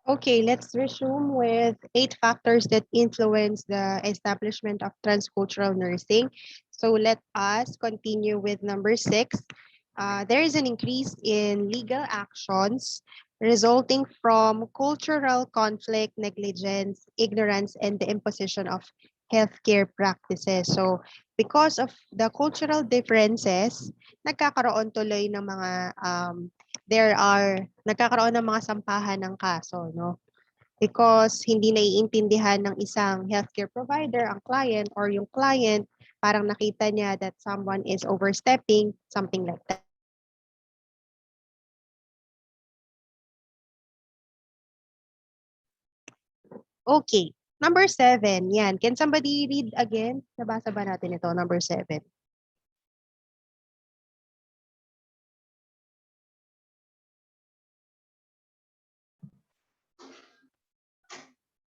Okay, let's resume with 8 factors that influence the establishment of transcultural nursing. So let us continue with number 6. There is an increase in legal actions resulting from cultural conflict, negligence, ignorance, and the imposition of healthcare practices. So because of the cultural differences, nagkakaroon tuloy ng mga nagkakaroon ng mga sampahan ng kaso, no? Because hindi naiintindihan ng isang healthcare provider ang client, or yung client parang nakita niya that someone is overstepping, something like that. Okay. Number 7, yan. Can somebody read again? Nabasa ba natin ito, number 7?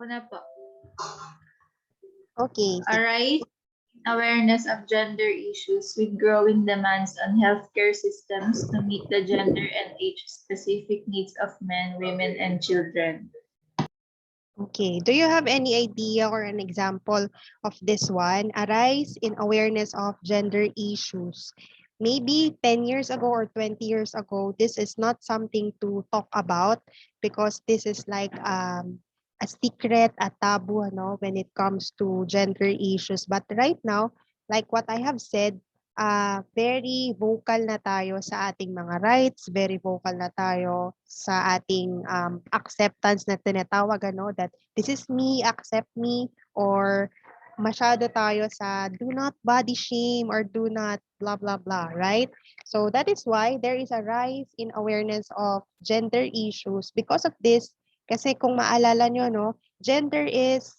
Una po. Okay. Arise awareness of gender issues with growing demands on healthcare systems to meet the gender and age-specific needs of men, women, and children. Okay. Do you have any idea or an example of this one? A rise in awareness of gender issues. Maybe 10 years ago or 20 years ago, this is not something to talk about because this is like a secret, a taboo, no, when it comes to gender issues. But right now, like what I have said, very vocal na tayo sa ating mga rights, very vocal na tayo sa ating acceptance na tinatawag, ano, that this is me, accept me, or masyado tayo sa do not body shame or do not blah, blah, blah, right? So that is why there is a rise in awareness of gender issues because of this. Kasi kung maalala nyo, no, gender is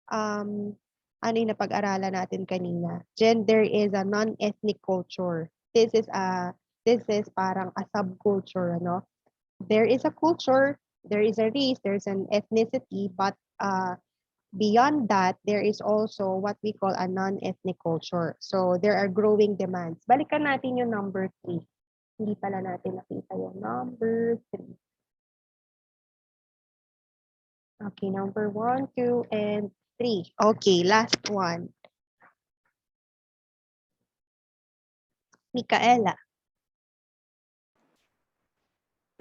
ano yung napag-aralan natin kanina? Gender is a non-ethnic culture. This is parang a subculture, ano? There is a culture, there is a race, there's an ethnicity, but beyond that, there is also what we call a non-ethnic culture. So there are growing demands. Balikan natin yung number 3. Hindi pala natin nakita yung number 3. Okay, number 1, 2, and 3. Okay, last one. Micaela.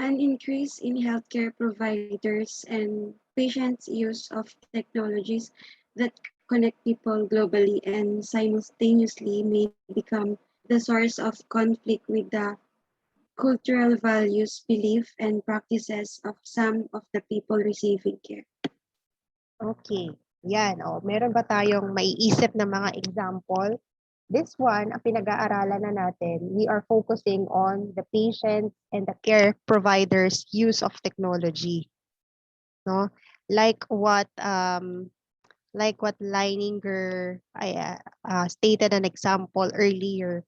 An increase in healthcare providers and patients' use of technologies that connect people globally and simultaneously may become the source of conflict with the cultural values, beliefs, and practices of some of the people receiving care. Okay. Yan. O, meron ba tayong maiisip na mga example? This one, ang pinag-aaralan na natin, we are focusing on the patient and the care providers' use of technology. No? Like what Leininger stated an example earlier,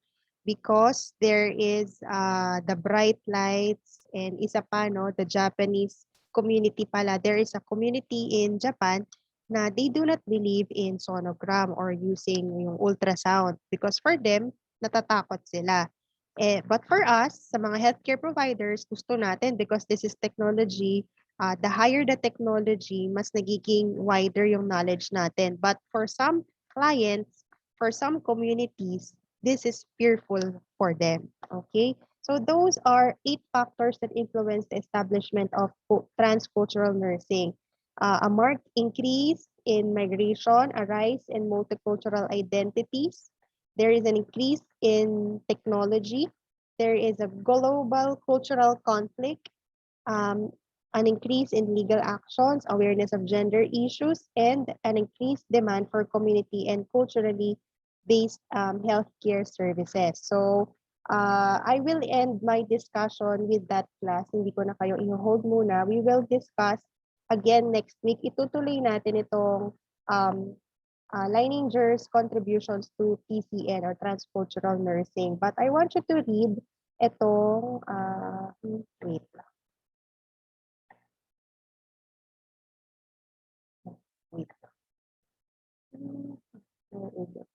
because there is the bright lights, and isa pa, no, the Japanese community pala, there is a community in Japan na they do not believe in sonogram or using yung ultrasound because for them, natatakot sila. But for us, sa mga healthcare providers, gusto natin because this is technology. The higher the technology, mas nagiging wider yung knowledge natin. But for some clients, for some communities, this is fearful for them. Okay? So those are 8 factors that influence the establishment of transcultural nursing. A marked increase in migration, a rise in multicultural identities. There is an increase in technology. There is a global cultural conflict. An increase in legal actions, awareness of gender issues, and an increased demand for community and culturally based healthcare services. So, I will end my discussion with that class. Hindi ko na kayo i-hold muna. We will discuss again next week. Itutuloy natin itong Leininger's contributions to TCN or transcultural nursing. But I want you to read itong, wait lang. Wait. Where is it?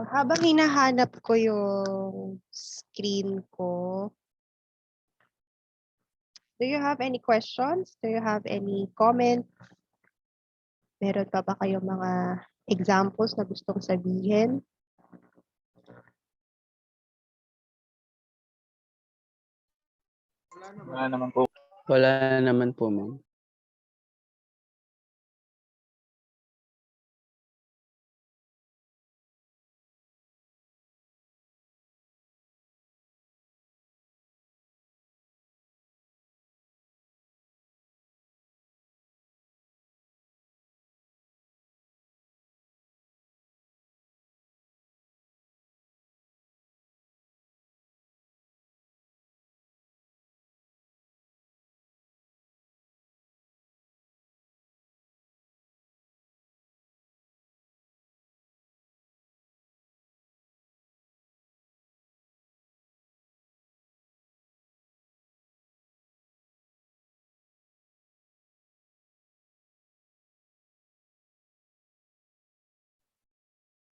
Habang hinahanap ko yung screen ko, do you have any questions? Do you have any comment? Meron pa ba kayong mga examples na gustong sabihin? Wala naman po. Wala naman po, ma'am.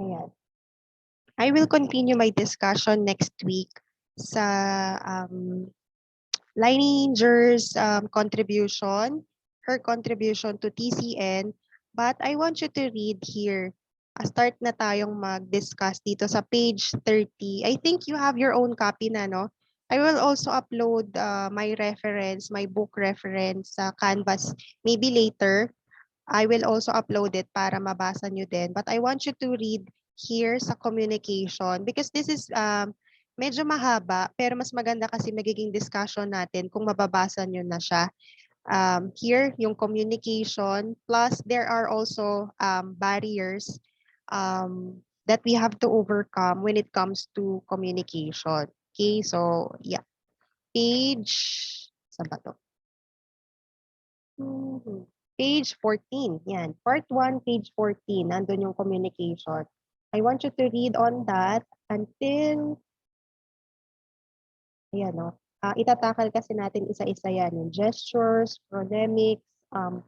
Ayan. I will continue my discussion next week sa Leininger's her contribution to TCN. But I want you to read here. Start na tayong mag-discuss dito sa page 30. I think you have your own copy na, no? I will also upload my reference, my book reference sa Canvas maybe later. I will also upload it para mabasa nyo din. But I want you to read here sa communication because this is medyo mahaba pero mas maganda kasi magiging discussion natin kung mababasa nyo na siya. Here, yung communication plus there are also barriers that we have to overcome when it comes to communication. Okay, so yeah. Page, saan ba to? Page 14, yan. Part 1, page 14, nandun yung communication. I want you to read on that until, ayan o. Itatakal kasi natin isa-isa yan. Yung gestures, phronemics,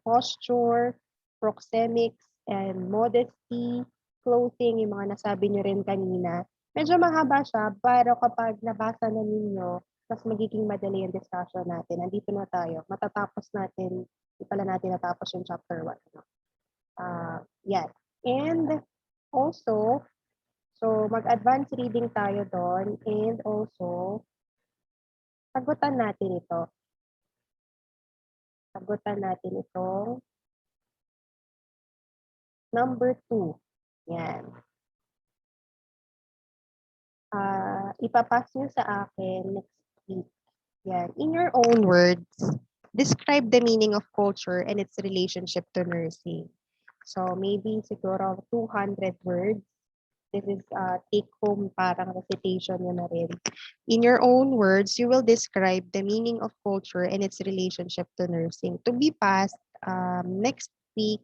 posture, proxemics, and modesty, clothing, yung mga nasabi nyo rin kanina. Medyo mahaba siya, pero kapag nabasa na ninyo, mas magiging madali yung discussion natin. Andito na tayo. Matatapos natin, hindi pala natin natapos yung chapter 1. No? Yan. And also, so mag-advance reading tayo doon. And also, sagutan natin ito. Sagutan natin itong number 2. Yan. Ipapass nyo sa akin next week. Yan. In your own words, describe the meaning of culture and its relationship to nursing. So maybe siguro 200 words. This is take home parang recitation nyo na rin. In your own words, you will describe the meaning of culture and its relationship to nursing. To be passed next week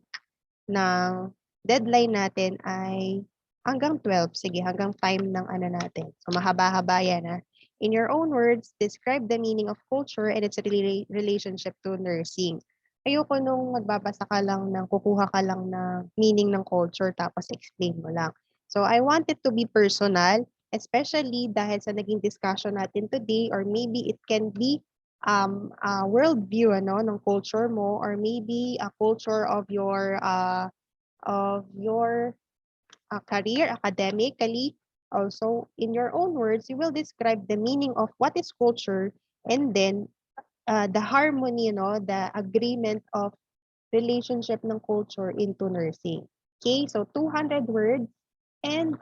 ng deadline natin ay hanggang 12. Sige, hanggang time ng ano natin. So mahaba-haba yan ha. In your own words, describe the meaning of culture and its relationship to nursing. Ayoko nung magbabasa ka lang ng, kukuha ka lang ng meaning ng culture tapos explain mo lang. So I want it to be personal, especially dahil sa naging discussion natin today, or maybe it can be a world view ano, ng culture mo, or maybe a culture of your career academically. Also, in your own words, you will describe the meaning of what is culture and then the harmony, the agreement of relationship ng culture into nursing. Okay, so 200 words. And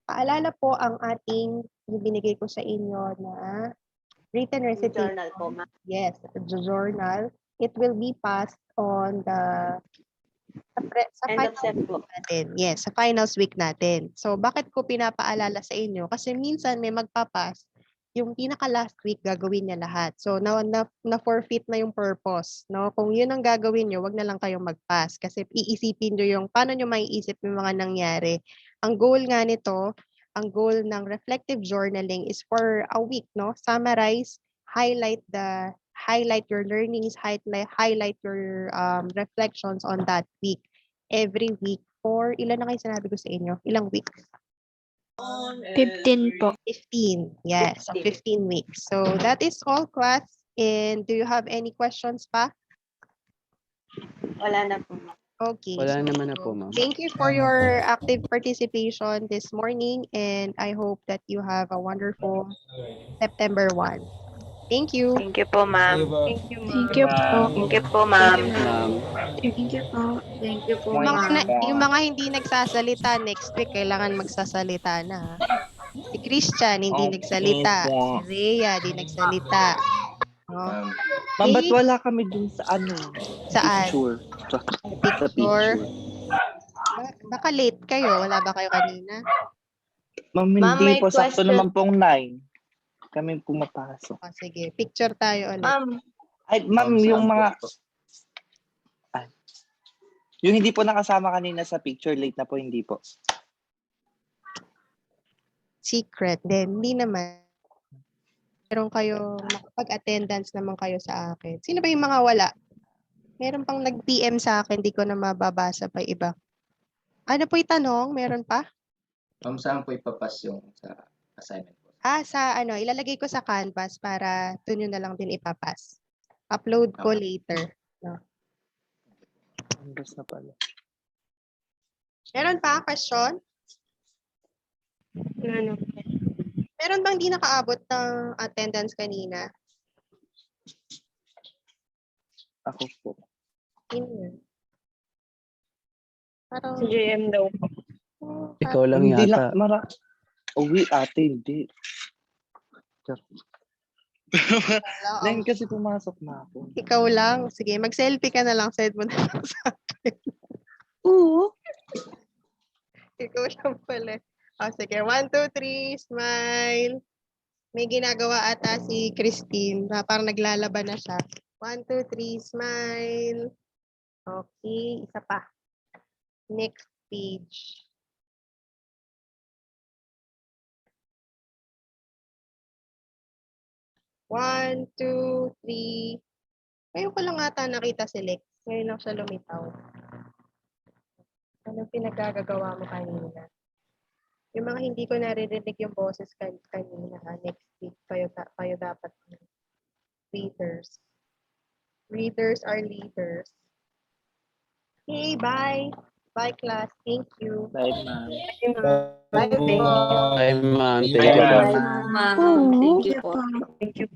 paalala po ang ating yung binigay ko sa inyo na written recitation. Journal po, ma'am. Yes, the journal. It will be passed on the sa End of Sep po. natin. Yes, sa finals week natin. So bakit ko pinapaalala sa inyo? Kasi minsan may magpapas, yung pinaka last week gagawin niya lahat. So na forfeit na yung purpose, no? Kung yun ang gagawin niyo, wag na lang kayong mag-pass kasi iisipin niyo yung paano niyo maiisip yung mga nangyari. Ang goal nga nito, ang goal ng reflective journaling is for a week, no? Summarize, highlight your learnings, highlight your reflections on that week. Every week for ilan na kayo sinabi ko sa inyo? Ilang weeks? 15 po. 15. Yes, so 15 weeks. So that is all, class. And do you have any questions pa? Wala na po. Okay. Wala so naman na po, ma'am. Thank you for your active participation this morning, and I hope that you have a wonderful September 1. Thank you. Thank you po, ma'am. Thank you, Thank you po. Thank you po, Thank you, ma'am. ma'am. Thank you po. Thank you po, Yung mga, ma'am. yung mga hindi nagsasalita next week, kailangan magsasalita na. Si Christian, hindi nagsalita. Si Rhea, hindi nagsalita. Oh. Ma'am, ba't Okay. wala kami dun sa Saan? picture? Sa Picture. picture. Baka late kayo. Wala ba kayo kanina? Ma'am, Ma'am, hindi may po. Sakto question. naman pong 9. Kami pumapasok. Oh, sige, picture tayo ulit. Ma'am, Ay, ma'am, yung mga... Ay, yung hindi po nakasama kanina sa picture, late na po, hindi po. Secret. Then, hindi naman. Meron kayo, nakapag-attendance naman kayo sa akin. Sino ba yung mga wala? Meron pang nag-PM sa akin, di ko na mababasa pa iba. Ano po yung tanong? Meron pa? Ma'am, saan po ipapas yung sa assignment po? Sa ilalagay ko sa Canvas para doon yun na lang din ipapas. Upload ko later. No? Canvas na pala. Meron pa? Question? Ano? Meron bang di nakaabot ng attendance kanina? Ako po. Sino yun? Parang, Si JM daw po. Ikaw lang Hindi yata. lang, Uwi, ate, hindi. Then kasi pumasok na ako. ikaw lang. Sige, mag-selfie ka na lang. Send mo na lang sa akin. Oo. Ikaw lang pala. Sige. 1, 2, 3. Smile. May ginagawa ata si Christine. Parang naglalaban na siya. 1, 2, 3. Smile. Okay. Isa pa. Next page. 1, 2, 3. Ngayon ko lang ata nakita si Lex. Ngayon lang siya lumitaw. Anong pinagagagawa mo kanina? Yung mga hindi ko naririnig yung boses kanina. Next week, kayo dapat readers. Readers are leaders. Okay, bye. Bye, class. Thank you. Bye, ma'am. Bye po. Bye, ma'am. Thank Thank you you, po. ma'am. ma'am. Oo. Thank you Thank po. you po. Thank you